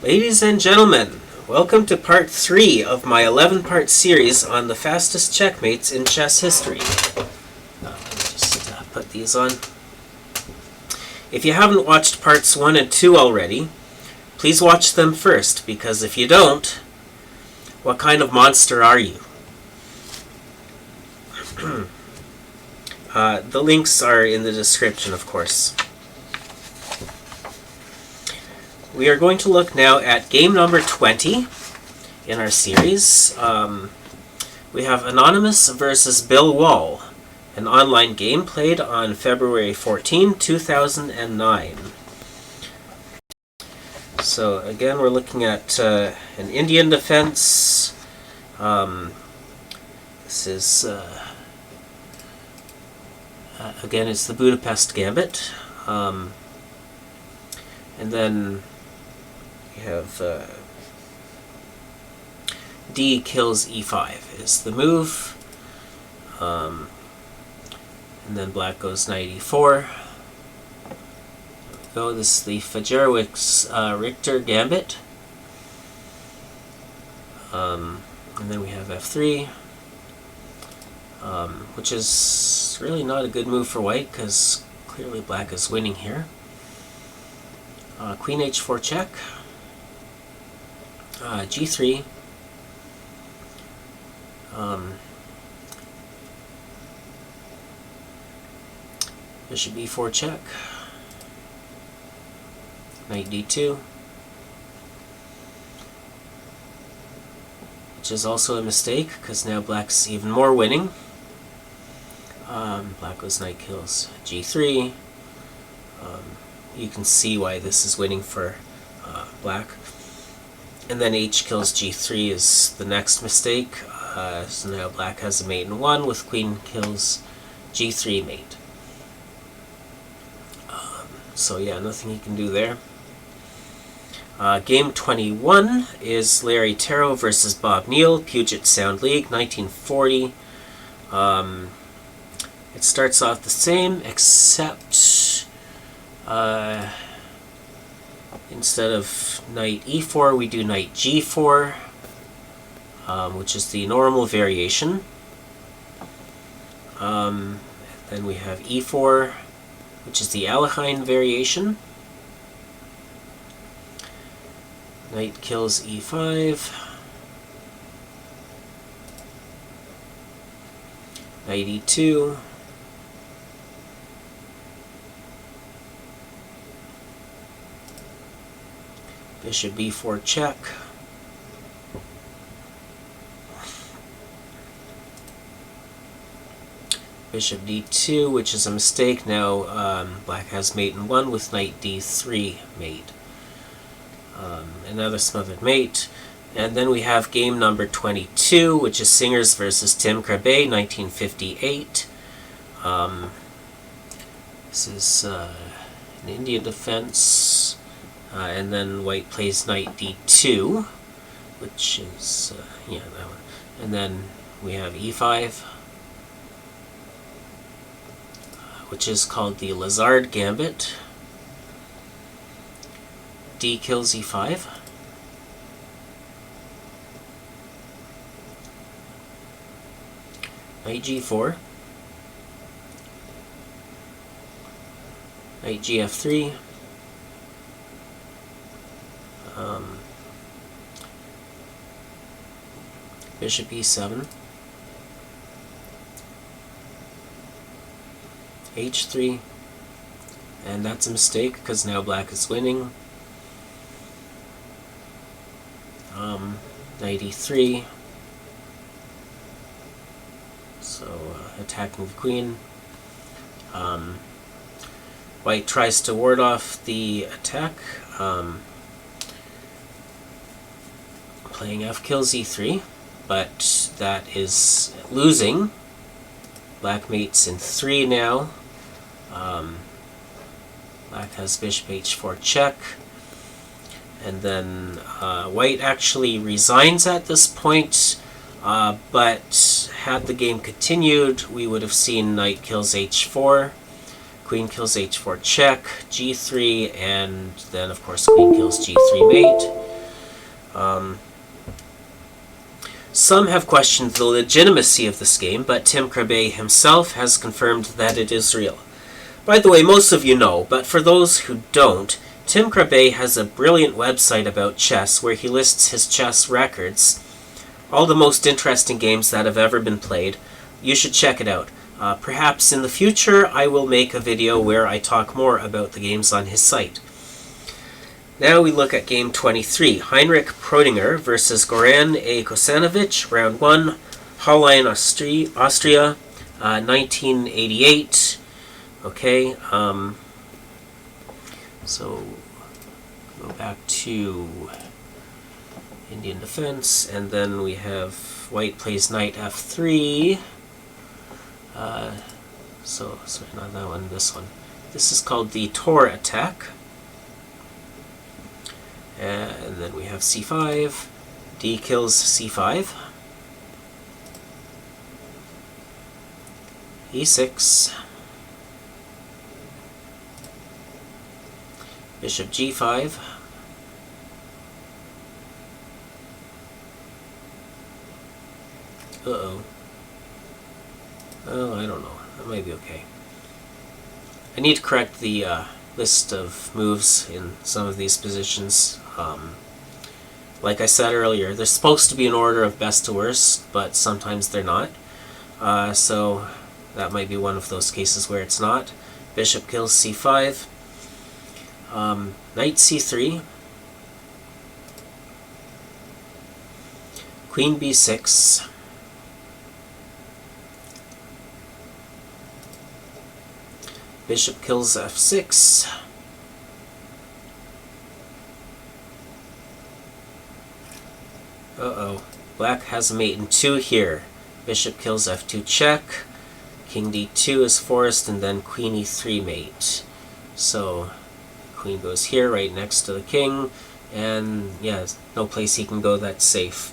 Ladies and gentlemen, welcome to part 3 of my 11-part series on the fastest checkmates in chess history. Just put these on. If you haven't watched parts 1 and 2 already, please watch them first, because if you don't, what kind of monster are you? The links are in the description, of course. We are going to look now at game number 20 in our series. We have Anonymous versus Bill Wall, an online game played on February 14, 2009. So again, we're looking at an Indian defense. This is, again, it's the Budapest Gambit. And then we have D kills e5 is the move. And then black goes knight e4. There we go. This is the Fajerowicz Richter Gambit. And then we have f3, which is really not a good move for white because clearly black is winning here. Queen h4 check. G3. Bishop e4 check. Knight d2. Which is also a mistake because now black's even more winning. Black goes knight kills g3. You can see why this is winning for black. And then h kills g3 is the next mistake. So now black has a mate in 1 with queen kills g3 mate. So yeah, nothing he can do there. Game 21 is Larry Taro versus Bob Neale, Puget Sound League, 1940. It starts off the same, except instead of knight e4, we do knight g4, which is the normal variation. Then we have e4, which is the Alekhine variation. Knight kills e5. Knight e2. Bishop b4 check. Bishop d2, which is a mistake. Now black has mate in 1 with knight d3 mate. Another smothered mate. And then we have game number 22, which is Singers versus Tim Krabbé, 1958. This is an Indian defense. And then white plays knight d2, which is, yeah, that one. And then we have e5, which is called the Lazard Gambit. D kills e5. Knight g4. Knight gf3. Bishop e7. h3. And that's a mistake because now black is winning. Knight e3. So attacking the queen. White tries to ward off the attack. Playing f kills e3, but that is losing. Black mates in 3 now. Black has bishop h4 check. And then white actually resigns at this point, but had the game continued, we would have seen knight kills h4, queen kills h4 check, g3, and then of course queen kills g3 mate. Some have questioned the legitimacy of this game, but Tim Krabbé himself has confirmed that it is real. By the way, most of you know, but for those who don't, Tim Krabbé has a brilliant website about chess where he lists his chess records, all the most interesting games that have ever been played. You should check it out. Perhaps in the future I will make a video where I talk more about the games on his site. Now we look at game 23, Heinrich Prodinger versus Goran A. Kosanovic, round 1, Hollein, Austria, 1988. Okay, so go back to Indian defense, and then we have white plays knight f3. Sorry, not that one, this one. This is called the Tor attack. And then we have c5, d kills c5, e6, bishop g5, uh-oh, oh, I don't know, that might be okay. I need to correct the list of moves in some of these positions. Like I said earlier, they're supposed to be in order of best to worst, but sometimes they're not. So that might be one of those cases where it's not. Bishop kills c5. Knight c3. Queen b6. Bishop kills f6. Uh-oh. Black has a mate in 2 here. Bishop kills f2 check. King d2 is forced, and then queen e3 mate. So, queen goes here, right next to the king, and yeah, no place he can go that's safe.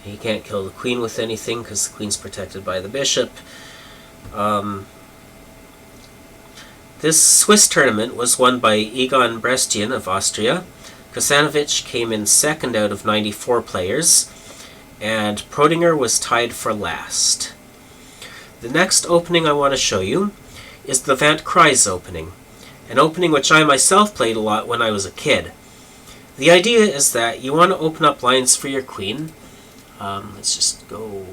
He can't kill the queen with anything, because the queen's protected by the bishop. This Swiss tournament was won by Egon Brestian of Austria. Kosanovic came in second out of 94 players, and Prodinger was tied for last. The next opening I want to show you is the Van Kryze opening, an opening which I myself played a lot when I was a kid. The idea is that you want to open up lines for your queen. Let's just go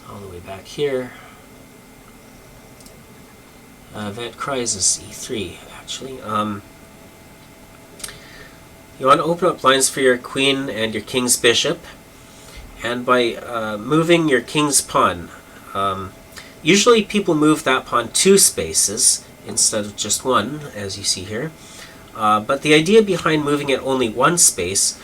all the way back here. Van Kryze is e3, actually. You want to open up lines for your queen and your king's bishop, and by moving your king's pawn, usually people move that pawn 2 spaces instead of just 1, as you see here. But the idea behind moving it only 1 space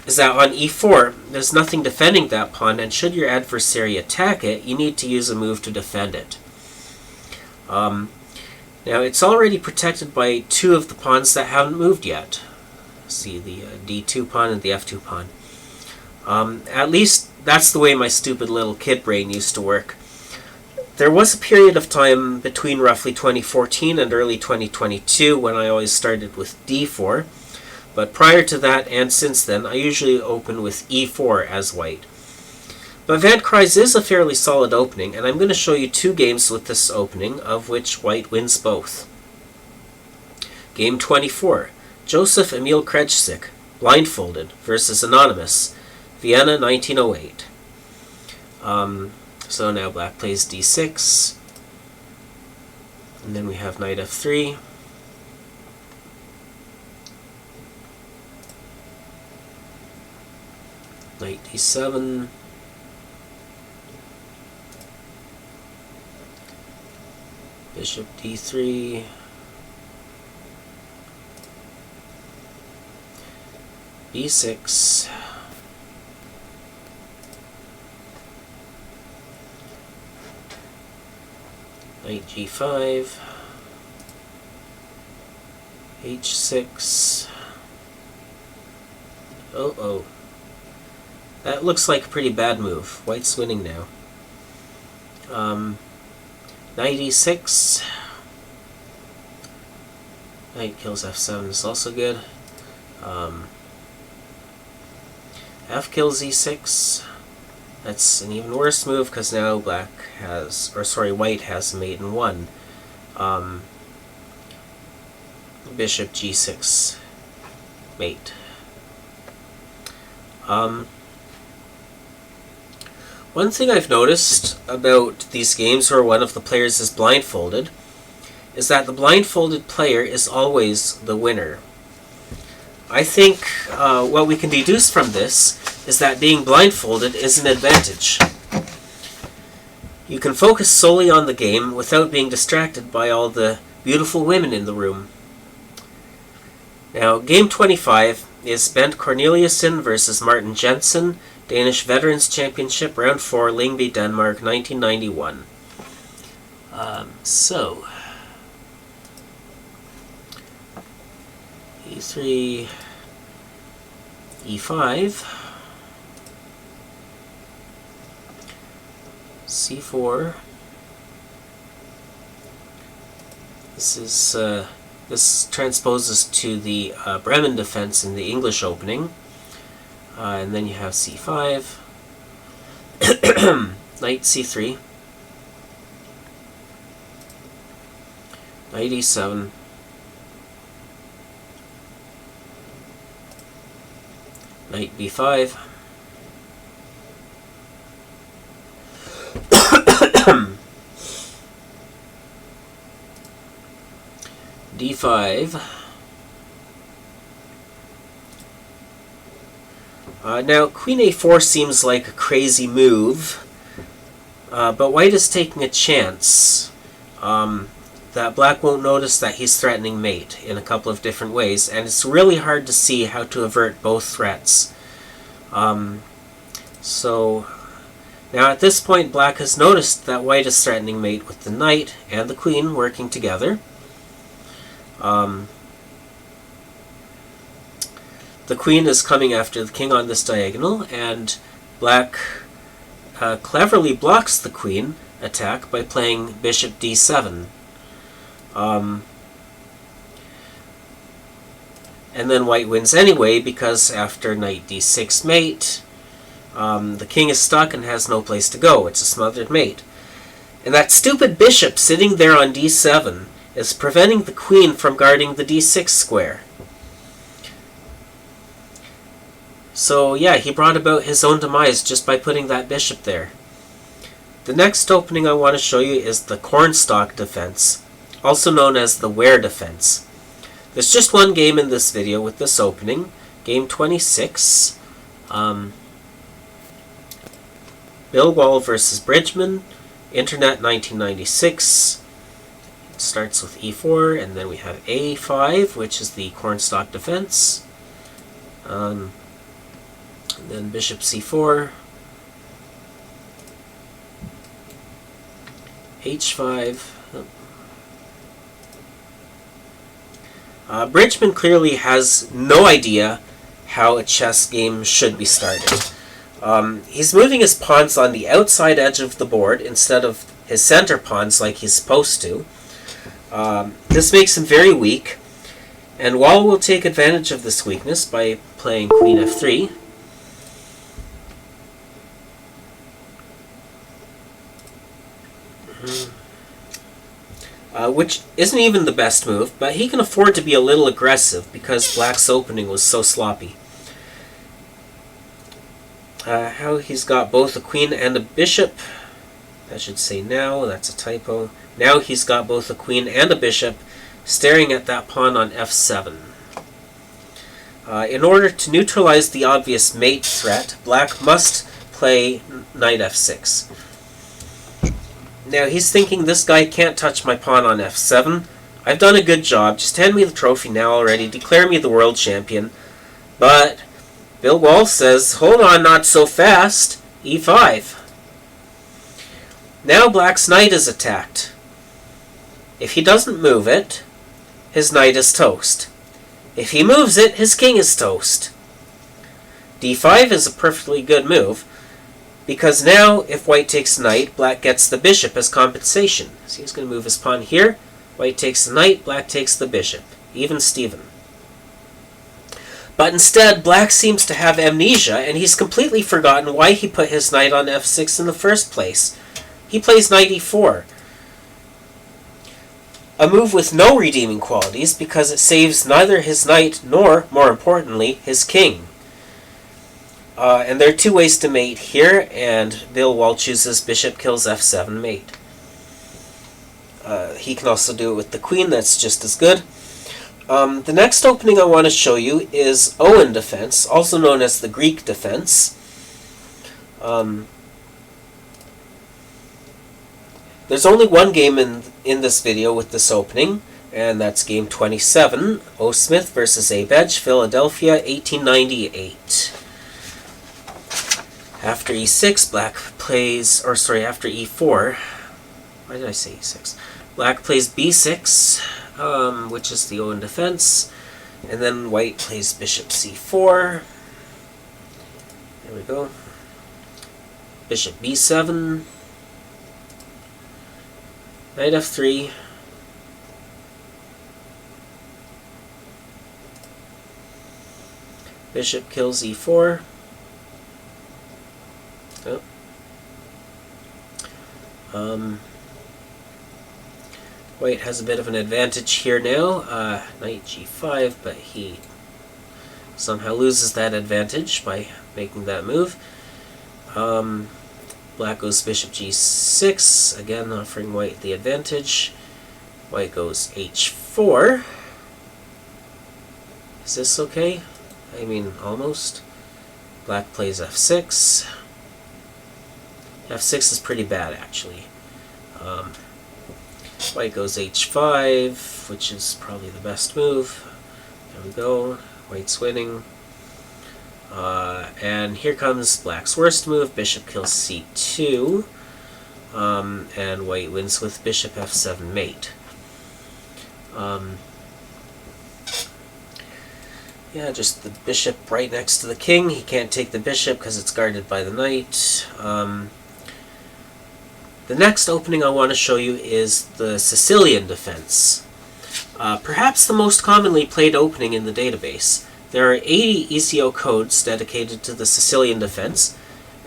is that on e4, there's nothing defending that pawn, and should your adversary attack it, you need to use a move to defend it. Now, it's already protected by 2 of the pawns that haven't moved yet. See, the d2 pawn and the f2 pawn. At least that's the way my stupid little kid brain used to work. There was a period of time between roughly 2014 and early 2022 when I always started with d4, but prior to that and since then I usually open with e4 as white. But Van Kryze is a fairly solid opening, and I'm going to show you 2 games with this opening, of which white wins both. Game 24. Joseph Emil Krejcik, blindfolded, versus Anonymous, Vienna, 1908. So now black plays d6, and then we have knight f3. Knight d7. Bishop d3. b6. Knight g5. h6. Oh. That looks like a pretty bad move. White's winning now. Knight e6. Knight kills f7 is also good. F kills e6. That's an even worse move because now white has mate in 1. Bishop g6 mate. One thing I've noticed about these games where one of the players is blindfolded is that the blindfolded player is always the winner. I think what we can deduce from this is that being blindfolded is an advantage. You can focus solely on the game without being distracted by all the beautiful women in the room. Now, game 25 is Bent Corneliussen versus Martin Jensen, Danish Veterans Championship, round 4, Lyngby, Denmark, 1991. E3, E5, C4. This transposes to the Bremen defense in the English opening. And then you have C5, knight C3, knight E7, knight B5, D5. Now, Queen A4 seems like a crazy move, but white is taking a chance that black won't notice that he's threatening mate in a couple of different ways, and it's really hard to see how to avert both threats. So, now at this point, black has noticed that white is threatening mate with the knight and the queen working together. The queen is coming after the king on this diagonal, and black cleverly blocks the queen attack by playing bishop d7. And then white wins anyway, because after knight d6 mate, the king is stuck and has no place to go. It's a smothered mate. And that stupid bishop sitting there on d7 is preventing the queen from guarding the d6 square. So yeah, he brought about his own demise just by putting that bishop there. The next opening I want to show you is the Cornstalk Defence, also known as the Ware Defence. There's just one game in this video with this opening, game 26. Bill Wall versus Bridgemen, Internet 1996. It starts with e4, and then we have a5, which is the Cornstalk Defence. And then bishop c4, h5. Bridgeman clearly has no idea how a chess game should be started. He's moving his pawns on the outside edge of the board instead of his center pawns like he's supposed to. This makes him very weak, and Wall will take advantage of this weakness by playing queen f3. Which isn't even the best move, but he can afford to be a little aggressive because black's opening was so sloppy. How he's got both a queen and a bishop. I should say now, that's a typo. Now he's got both a queen and a bishop staring at that pawn on f7. In order to neutralize the obvious mate threat, black must play knight f6. Now he's thinking, this guy can't touch my pawn on f7. I've done a good job. Just hand me the trophy now already. Declare me the world champion. But Bill Wall says, hold on, not so fast. e5. Now black's knight is attacked. If he doesn't move it, his knight is toast. If he moves it, his king is toast. d5 is a perfectly good move, because now, if white takes knight, black gets the bishop as compensation. So he's going to move his pawn here. White takes the knight, black takes the bishop. Even Steven. But instead, black seems to have amnesia, and he's completely forgotten why he put his knight on f6 in the first place. He plays knight e4. A move with no redeeming qualities, because it saves neither his knight nor, more importantly, his king. And there are two ways to mate here, and Bill Wall chooses bishop kills f7 mate. He can also do it with the queen, that's just as good. The next opening I want to show you is Owen defense, also known as the Greek defense. There's only one game in this video with this opening, and that's game 27, O. Smith versus A. Bedge, Philadelphia, 1898. After e6, black plays, after e4, why did I say e6? Black plays b6, which is the Owen defense, and then white plays bishop c4. There we go. Bishop b7, knight f3, bishop kills e4. Oh. White has a bit of an advantage here now, knight g5, but he somehow loses that advantage by making that move. Black goes bishop g6, again offering white the advantage. White goes h4. Is this okay? I mean, almost. Black plays f6. f6 is pretty bad, actually. White goes h5, which is probably the best move. There we go. White's winning. And here comes black's worst move, bishop kills c2. And white wins with bishop f7 mate. Yeah, just the bishop right next to the king. He can't take the bishop because it's guarded by the knight. The next opening I want to show you is the Sicilian defense. Perhaps the most commonly played opening in the database. There are 80 ECO codes dedicated to the Sicilian defense,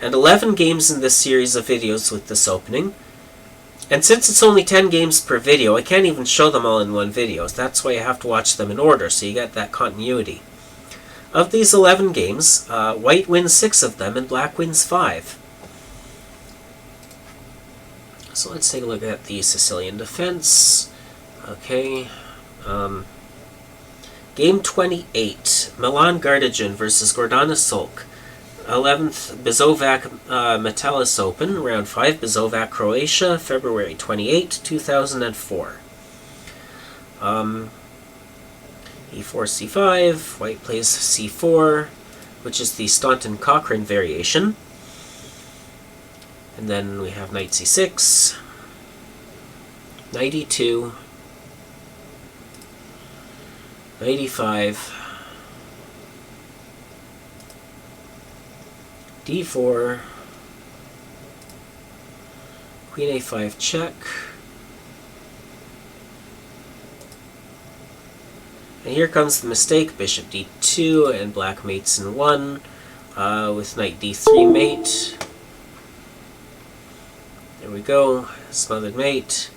and 11 games in this series of videos with this opening. And since it's only 10 games per video, I can't even show them all in one video. That's why I have to watch them in order, so you get that continuity. Of these 11 games, white wins 6 of them, and black wins 5. So let's take a look at the Sicilian defense. Okay. Game 28, Milan Gardijan versus Gordana Sulc. 11th Bizovac Metallis Open, round 5, Bizovac, Croatia, February 28, 2004. E4, c5, white plays c4, which is the Staunton-Cochrane variation. And then we have knight c6, knight e2, knight e5, d4, queen a5 check, and here comes the mistake, bishop d2, and black mates in 1 with knight d3 mate. There we go, smothered mate.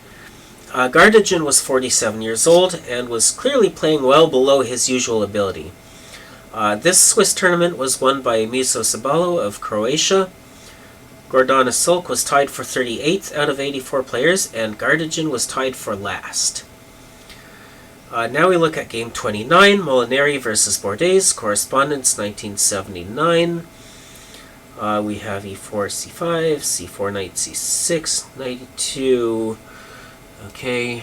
Gardijan was 47 years old and was clearly playing well below his usual ability. This Swiss tournament was won by Miso Sabalo of Croatia. Gordana Sulc was tied for 38th out of 84 players, and Gardijan was tied for last. Now we look at game 29, Molinari versus Bordes, correspondence 1979. We have e4, c5, c4, knight c6, knight e2. Okay.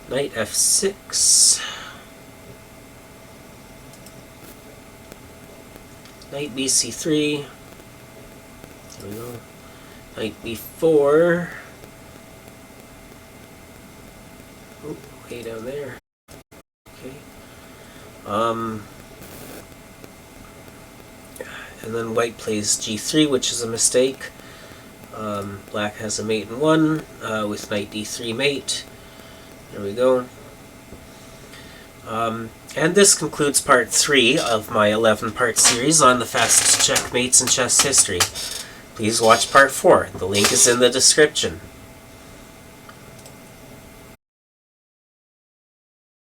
Knight f6. Knight bc3. There we go. Knight b4. Oh, way down there. Okay. And then white plays g3, which is a mistake. Black has a mate in 1 with knight d3 mate. There we go. And this concludes part 3 of my 11-part series on the fastest checkmates in chess history. Please watch part 4. The link is in the description.